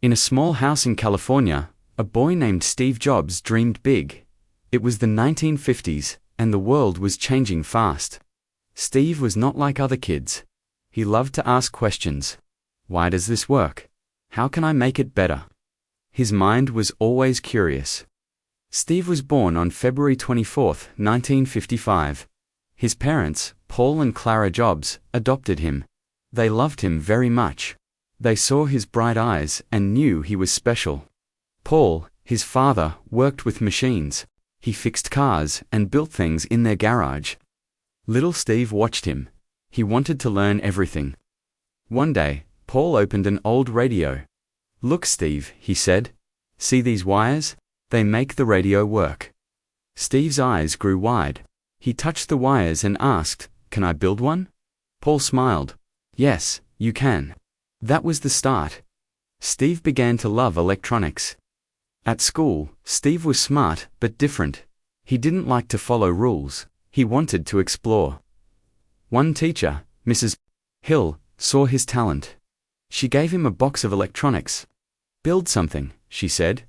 In a small house in California, a boy named Steve Jobs dreamed big. It was the 1950s, and the world was changing fast. Steve was not like other kids. He loved to ask questions. Why does this work? How can I make it better? His mind was always curious. Steve was born on February 24, 1955. His parents, Paul and Clara Jobs, adopted him. They loved him very much. They saw his bright eyes and knew he was special. Paul, his father, worked with machines. He fixed cars and built things in their garage. Little Steve watched him. He wanted to learn everything. One day, Paul opened an old radio. "Look, Steve," he said. "See these wires? They make the radio work." Steve's eyes grew wide. He touched the wires and asked, "Can I build one?" Paul smiled. "Yes, you can." That was the start. Steve began to love electronics. At school, Steve was smart but different. He didn't like to follow rules. He wanted to explore. One teacher, Mrs. Hill, saw his talent. She gave him a box of electronics. "Build something," she said.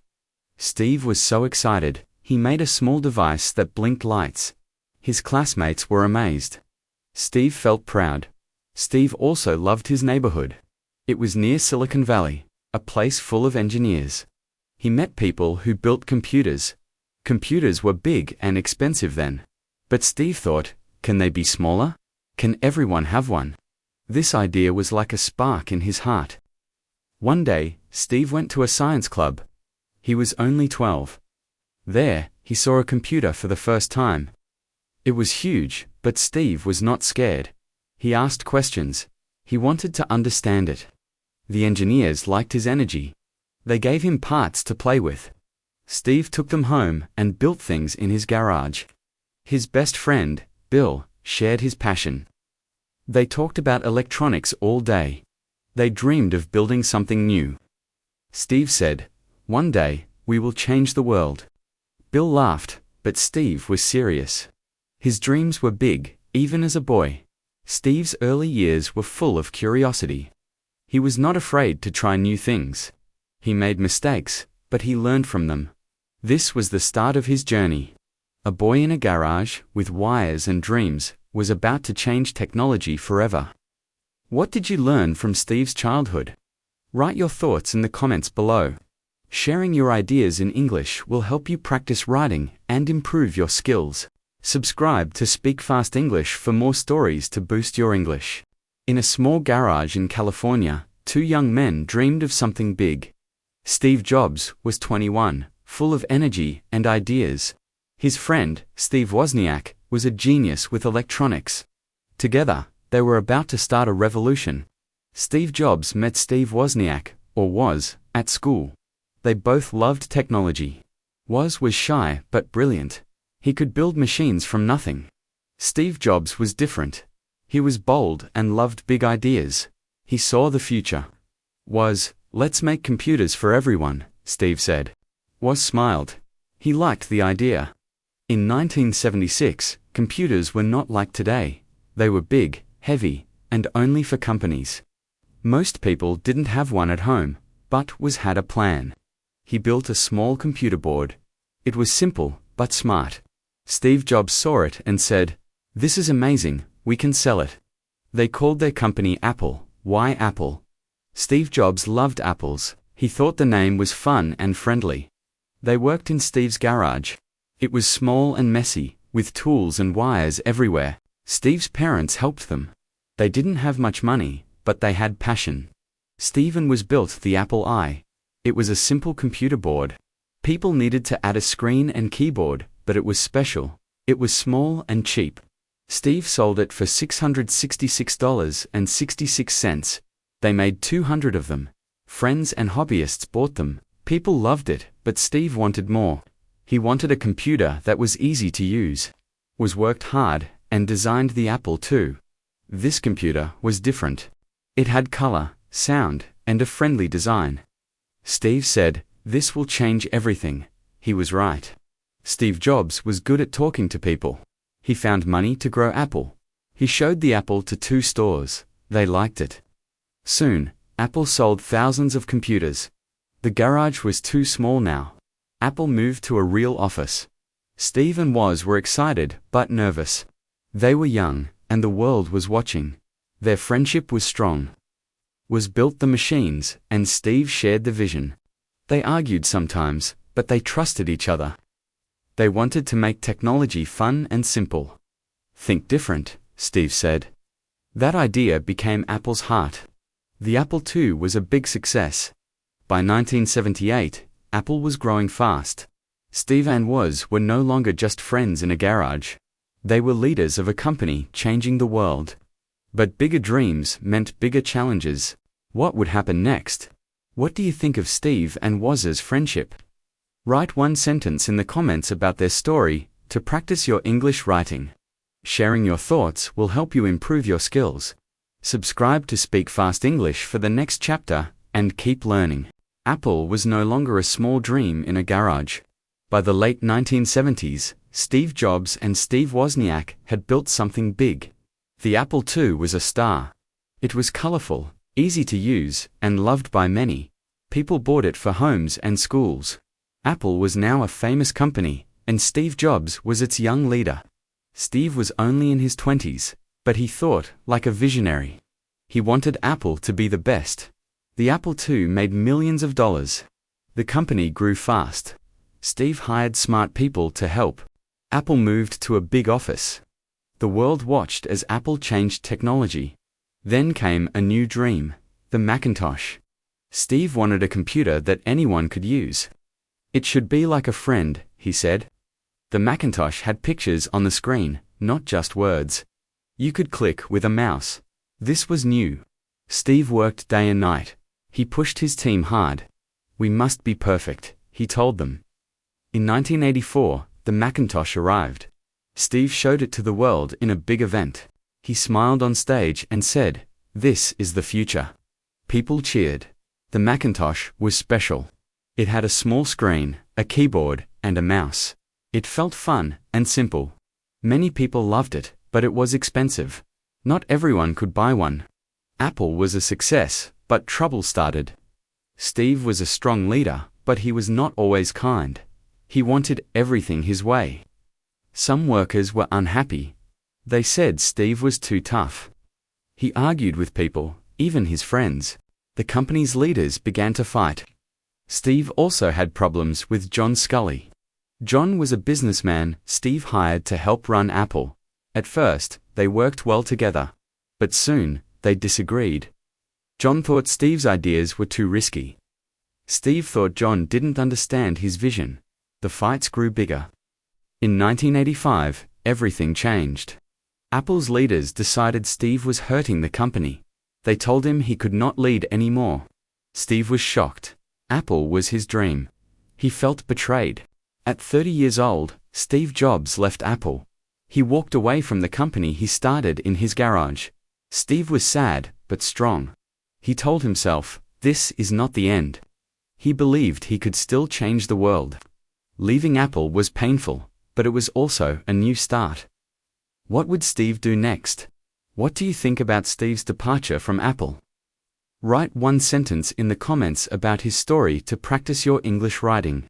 Steve was so excited, he made a small device that blinked lights. His classmates were amazed. Steve felt proud. Steve also loved his neighborhood. It was near Silicon Valley, a place full of engineers. He met people who built computers. Computers were big and expensive then. But Steve thought, can they be smaller? Can everyone have one? This idea was like a spark in his heart. One day, Steve went to a science club. He was only 12. There, he saw a computer for the first time. It was huge, but Steve was not scared. He asked questions. He wanted to understand it. The engineers liked his energy. They gave him parts to play with. Steve took them home and built things in his garage. His best friend, Bill, shared his passion. They talked about electronics all day. They dreamed of building something new. Steve said, "One day, we will change the world." Bill laughed, but Steve was serious. His dreams were big, even as a boy. Steve's early years were full of curiosity. He was not afraid to try new things. He made mistakes, but he learned from them. This was the start of his journey. A boy in a garage, with wires and dreams, was about to change technology forever. What did you learn from Steve's childhood? Write your thoughts in the comments below. Sharing your ideas in English will help you practice writing and improve your skills. Subscribe to Speak Fast English for more stories to boost your English. In a small garage in California, two young men dreamed of something big. Steve Jobs was 21, full of energy and ideas. His friend, Steve Wozniak, was a genius with electronics. Together, they were about to start a revolution. Steve Jobs met Steve Wozniak, or Woz, at school. They both loved technology. Woz was shy but brilliant. He could build machines from nothing. Steve Jobs was different. He was bold and loved big ideas. He saw the future. Woz, "Let's make computers for everyone," Steve said. Woz smiled. He liked the idea. In 1976, computers were not like today. They were big, heavy, and only for companies. Most people didn't have one at home, but Woz had a plan. He built a small computer board. It was simple, but smart. Steve Jobs saw it and said, "This is amazing, we can sell it." They called their company Apple. Why Apple? Steve Jobs loved apples. He thought the name was fun and friendly. They worked in Steve's garage. It was small and messy, with tools and wires everywhere. Steve's parents helped them. They didn't have much money, but they had passion. Steve and Woz built the Apple I. It was a simple computer board. People needed to add a screen and keyboard, but it was special. It was small and cheap. Steve sold it for $666.66. They made 200 of them. Friends and hobbyists bought them. People loved it, but Steve wanted more. He wanted a computer that was easy to use. Woz worked hard and designed the Apple II. This computer was different. It had color, sound, and a friendly design. Steve said, "This will change everything." He was right. Steve Jobs was good at talking to people. He found money to grow Apple. He showed the Apple to 2 stores. They liked it. Soon, Apple sold thousands of computers. The garage was too small now. Apple moved to a real office. Steve and Woz were excited but nervous. They were young, and the world was watching. Their friendship was strong. Woz built the machines, and Steve shared the vision. They argued sometimes, but they trusted each other. They wanted to make technology fun and simple. Think different, Steve said. That idea became Apple's heart. The Apple II was a big success. By 1978, Apple was growing fast. Steve and Woz were no longer just friends in a garage. They were leaders of a company changing the world. But bigger dreams meant bigger challenges. What would happen next? What do you think of Steve and Woz's friendship? Write one sentence in the comments about their story to practice your English writing. Sharing your thoughts will help you improve your skills. Subscribe to Speak Fast English for the next chapter, and keep learning. Apple was no longer a small dream in a garage. By the late 1970s, Steve Jobs and Steve Wozniak had built something big. The Apple II was a star. It was colorful, easy to use, and loved by many. People bought it for homes and schools. Apple was now a famous company, and Steve Jobs was its young leader. Steve was only in his 20s, but he thought like a visionary. He wanted Apple to be the best. The Apple II made millions of dollars. The company grew fast. Steve hired smart people to help. Apple moved to a big office. The world watched as Apple changed technology. Then came a new dream, the Macintosh. Steve wanted a computer that anyone could use. It should be like a friend, he said. The Macintosh had pictures on the screen, not just words. You could click with a mouse. This was new. Steve worked day and night. He pushed his team hard. We must be perfect, he told them. In 1984, the Macintosh arrived. Steve showed it to the world in a big event. He smiled on stage and said, "This is the future." People cheered. The Macintosh was special. It had a small screen, a keyboard, and a mouse. It felt fun and simple. Many people loved it, but it was expensive. Not everyone could buy one. Apple was a success, but trouble started. Steve was a strong leader, but he was not always kind. He wanted everything his way. Some workers were unhappy. They said Steve was too tough. He argued with people, even his friends. The company's leaders began to fight. Steve also had problems with John Scully. John was a businessman Steve hired to help run Apple. At first, they worked well together. But soon, they disagreed. John thought Steve's ideas were too risky. Steve thought John didn't understand his vision. The fights grew bigger. In 1985, everything changed. Apple's leaders decided Steve was hurting the company. They told him he could not lead anymore. Steve was shocked. Apple was his dream. He felt betrayed. At 30 years old, Steve Jobs left Apple. He walked away from the company he started in his garage. Steve was sad, but strong. He told himself, this is not the end. He believed he could still change the world. Leaving Apple was painful, but it was also a new start. What would Steve do next? What do you think about Steve's departure from Apple? Write one sentence in the comments about his story to practice your English writing.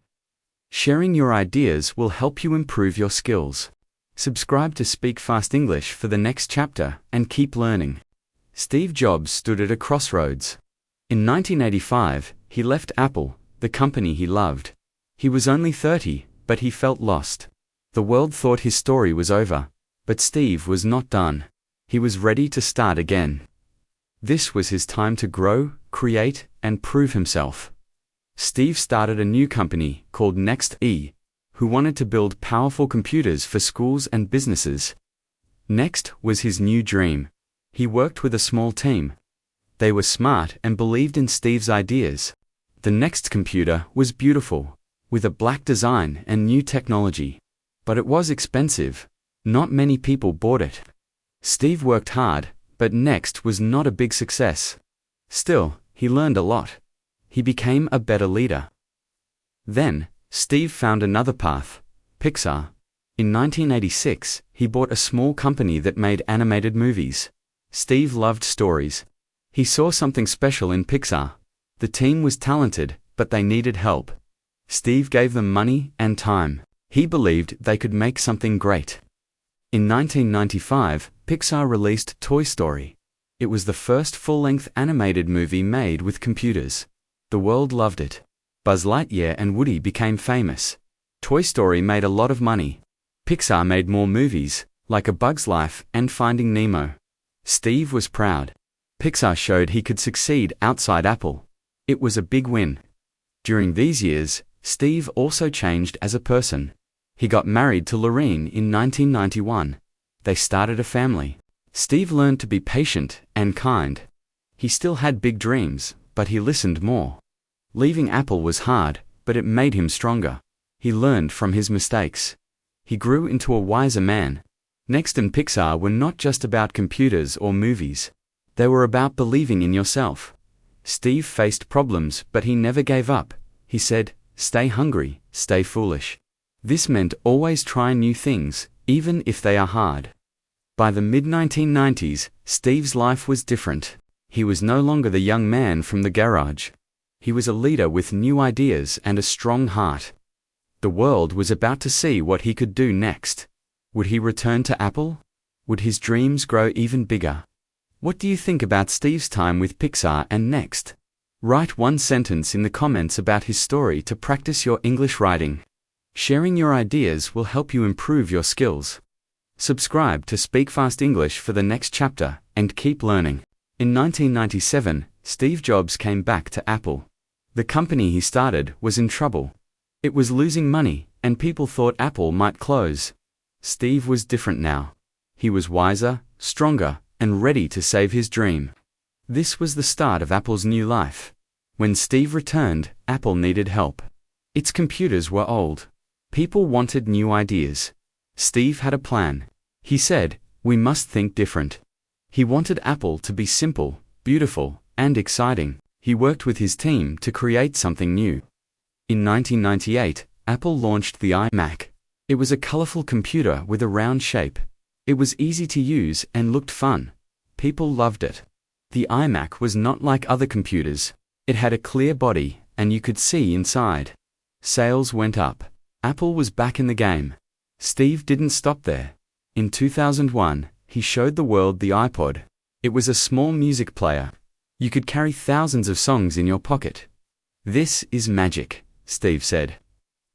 Sharing your ideas will help you improve your skills. Subscribe to Speak Fast English for the next chapter and keep learning. Steve Jobs stood at a crossroads. In 1985, he left Apple, the company he loved. He was only 30, but he felt lost. The world thought his story was over, but Steve was not done. He was ready to start again. This was his time to grow, create, and prove himself. Steve started a new company called Next-E, who wanted to build powerful computers for schools and businesses. Next was his new dream. He worked with a small team. They were smart and believed in Steve's ideas. The Next computer was beautiful, with a black design and new technology. But it was expensive. Not many people bought it. Steve worked hard, but Next was not a big success. Still, he learned a lot. He became a better leader. Then, Steve found another path, Pixar. In 1986, he bought a small company that made animated movies. Steve loved stories. He saw something special in Pixar. The team was talented, but they needed help. Steve gave them money and time. He believed they could make something great. In 1995, Pixar released Toy Story. It was the first full-length animated movie made with computers. The world loved it. Buzz Lightyear and Woody became famous. Toy Story made a lot of money. Pixar made more movies, like A Bug's Life and Finding Nemo. Steve was proud. Pixar showed he could succeed outside Apple. It was a big win. During these years, Steve also changed as a person. He got married to Lorene in 1991. They started a family. Steve learned to be patient and kind. He still had big dreams, but he listened more. Leaving Apple was hard, but it made him stronger. He learned from his mistakes. He grew into a wiser man. Next and Pixar were not just about computers or movies. They were about believing in yourself. Steve faced problems, but he never gave up. He said, "Stay hungry, stay foolish." This meant always try new things, even if they are hard. By the mid-1990s, Steve's life was different. He was no longer the young man from the garage. He was a leader with new ideas and a strong heart. The world was about to see what he could do next. Would he return to Apple? Would his dreams grow even bigger? What do you think about Steve's time with Pixar and next? Write one sentence in the comments about his story to practice your English writing. Sharing your ideas will help you improve your skills. Subscribe to Speak Fast English for the next chapter and keep learning. In 1997, Steve Jobs came back to Apple. The company he started was in trouble. It was losing money, and people thought Apple might close. Steve was different now. He was wiser, stronger, and ready to save his dream. This was the start of Apple's new life. When Steve returned, Apple needed help. Its computers were old. People wanted new ideas. Steve had a plan. He said, "We must think different." He wanted Apple to be simple, beautiful, and exciting. He worked with his team to create something new. In 1998, Apple launched the iMac. It was a colorful computer with a round shape. It was easy to use and looked fun. People loved it. The iMac was not like other computers. It had a clear body, and you could see inside. Sales went up. Apple was back in the game. Steve didn't stop there. In 2001, he showed the world the iPod. It was a small music player. You could carry thousands of songs in your pocket. "This is magic," Steve said.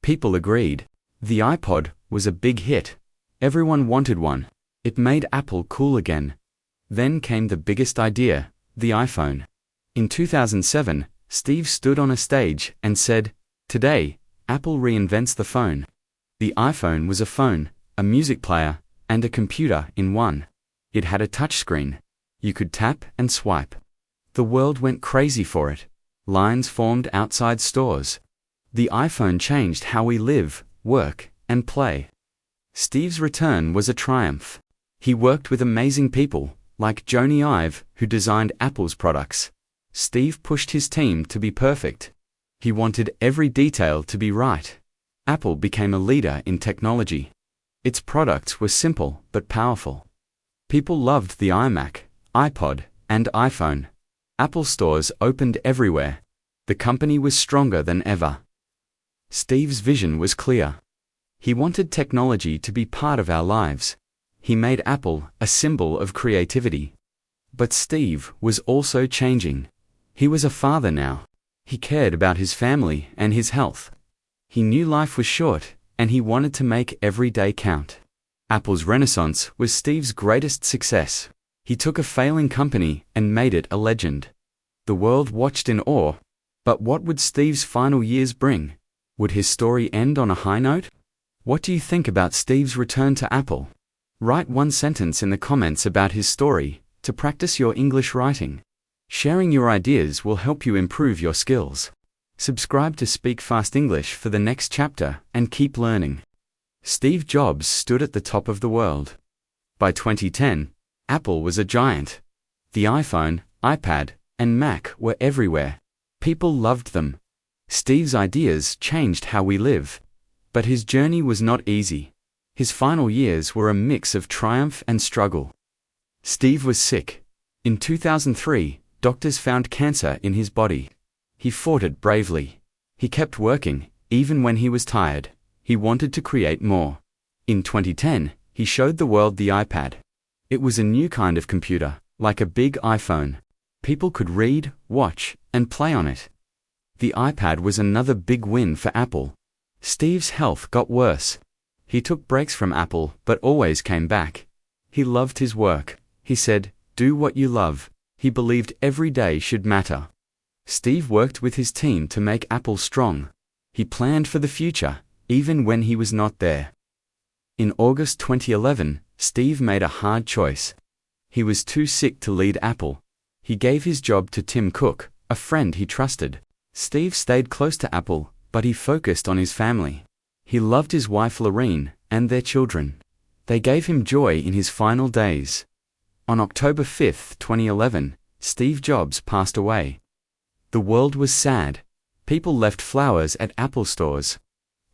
People agreed. The iPod was a big hit. Everyone wanted one. It made Apple cool again. Then came the biggest idea, the iPhone. In 2007, Steve stood on a stage and said, "Today, Apple reinvents the phone." The iPhone was a phone, a music player, and a computer in one. It had a touchscreen. You could tap and swipe. The world went crazy for it. Lines formed outside stores. The iPhone changed how we live, work, and play. Steve's return was a triumph. He worked with amazing people, like Jony Ive, who designed Apple's products. Steve pushed his team to be perfect. He wanted every detail to be right. Apple became a leader in technology. Its products were simple but powerful. People loved the iMac, iPod, and iPhone. Apple stores opened everywhere. The company was stronger than ever. Steve's vision was clear. He wanted technology to be part of our lives. He made Apple a symbol of creativity. But Steve was also changing. He was a father now. He cared about his family and his health. He knew life was short, and he wanted to make every day count. Apple's renaissance was Steve's greatest success. He took a failing company and made it a legend. The world watched in awe. But what would Steve's final years bring? Would his story end on a high note? What do you think about Steve's return to Apple? Write one sentence in the comments about his story to practice your English writing. Sharing your ideas will help you improve your skills. Subscribe to Speak Fast English for the next chapter and keep learning. Steve Jobs stood at the top of the world. By 2010, Apple was a giant. The iPhone, iPad, and Mac were everywhere. People loved them. Steve's ideas changed how we live. But his journey was not easy. His final years were a mix of triumph and struggle. Steve was sick. In 2003, doctors found cancer in his body. He fought it bravely. He kept working, even when he was tired. He wanted to create more. In 2010, he showed the world the iPad. It was a new kind of computer, like a big iPhone. People could read, watch, and play on it. The iPad was another big win for Apple. Steve's health got worse. He took breaks from Apple, but always came back. He loved his work. He said, "Do what you love." He believed every day should matter. Steve worked with his team to make Apple strong. He planned for the future, even when he was not there. In August 2011, Steve made a hard choice. He was too sick to lead Apple. He gave his job to Tim Cook, a friend he trusted. Steve stayed close to Apple, but he focused on his family. He loved his wife Lorene and their children. They gave him joy in his final days. On October 5, 2011, Steve Jobs passed away. The world was sad. People left flowers at Apple stores.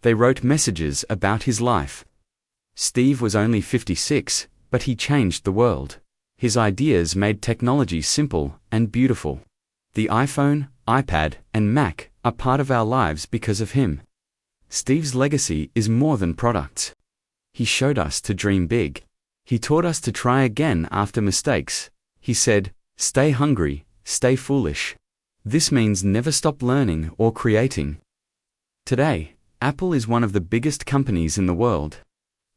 They wrote messages about his life. Steve was only 56, but he changed the world. His ideas made technology simple and beautiful. The iPhone, iPad, and Mac are part of our lives because of him. Steve's legacy is more than products. He showed us to dream big. He taught us to try again after mistakes. He said, "Stay hungry, stay foolish." This means never stop learning or creating. Today, Apple is one of the biggest companies in the world.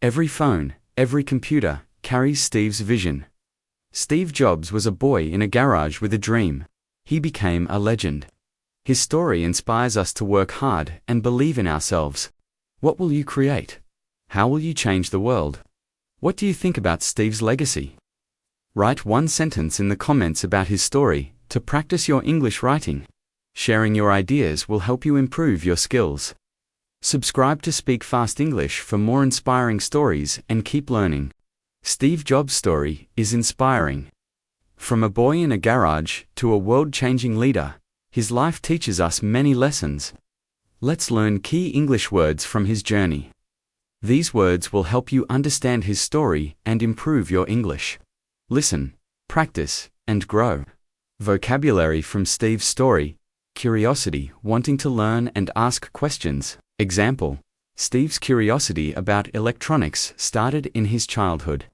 Every phone, every computer, carries Steve's vision. Steve Jobs was a boy in a garage with a dream. He became a legend. His story inspires us to work hard and believe in ourselves. What will you create? How will you change the world? What do you think about Steve's legacy? Write one sentence in the comments about his story to practice your English writing. Sharing your ideas will help you improve your skills. Subscribe to Speak Fast English for more inspiring stories and keep learning. Steve Jobs' story is inspiring. From a boy in a garage to a world-changing leader, his life teaches us many lessons. Let's learn key English words from his journey. These words will help you understand his story and improve your English. Listen, practice, and grow. Vocabulary from Steve's story: curiosity, wanting to learn and ask questions. Example: Steve's curiosity about electronics started in his childhood.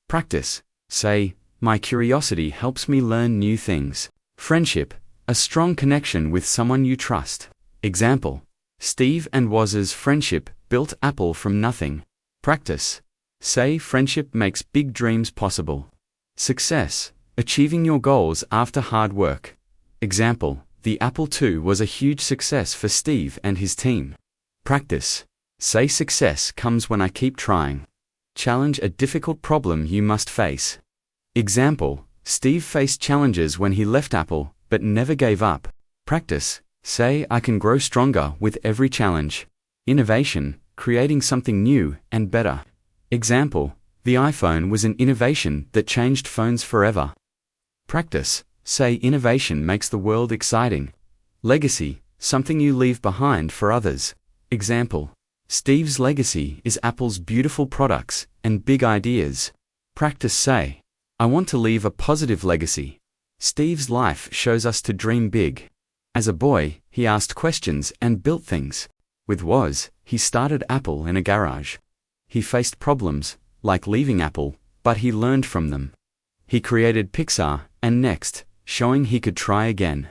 Practice: say, "My curiosity helps me learn new things." Friendship: a strong connection with someone you trust. Example: Steve and Woz's friendship built Apple from nothing. Practice: say, "Friendship makes big dreams possible." Success: achieving your goals after hard work. Example: the Apple II was a huge success for Steve and his team. Practice: say, "Success comes when I keep trying." Challenge a difficult problem you must face. Example: Steve faced challenges when he left Apple, but never gave up. Practice: say, "I can grow stronger with every challenge." Innovation: creating something new and better. Example: the iPhone was an innovation that changed phones forever. Practice: say, "Innovation makes the world exciting." Legacy: something you leave behind for others. Example: Steve's legacy is Apple's beautiful products and big ideas. Practice: say, "I want to leave a positive legacy." Steve's life shows us to dream big. As a boy, he asked questions and built things. With Woz, he started Apple in a garage. He faced problems, like leaving Apple, but he learned from them. He created Pixar and Next, showing he could try again.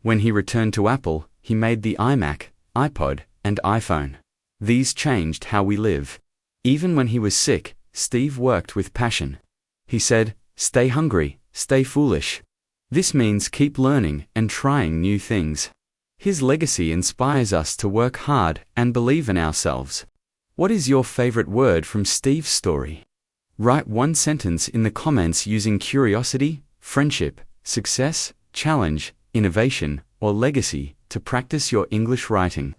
When he returned to Apple, he made the iMac, iPod, and iPhone. These changed how we live. Even when he was sick, Steve worked with passion. He said, "Stay hungry, stay foolish." This means keep learning and trying new things. His legacy inspires us to work hard and believe in ourselves. What is your favorite word from Steve's story? Write one sentence in the comments using curiosity, friendship, success, challenge, innovation, or legacy to practice your English writing.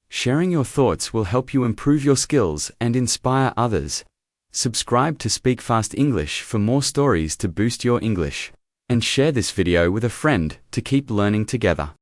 Sharing your thoughts will help you improve your skills and inspire others. Subscribe to Speak Fast English for more stories to boost your English. And share this video with a friend to keep learning together.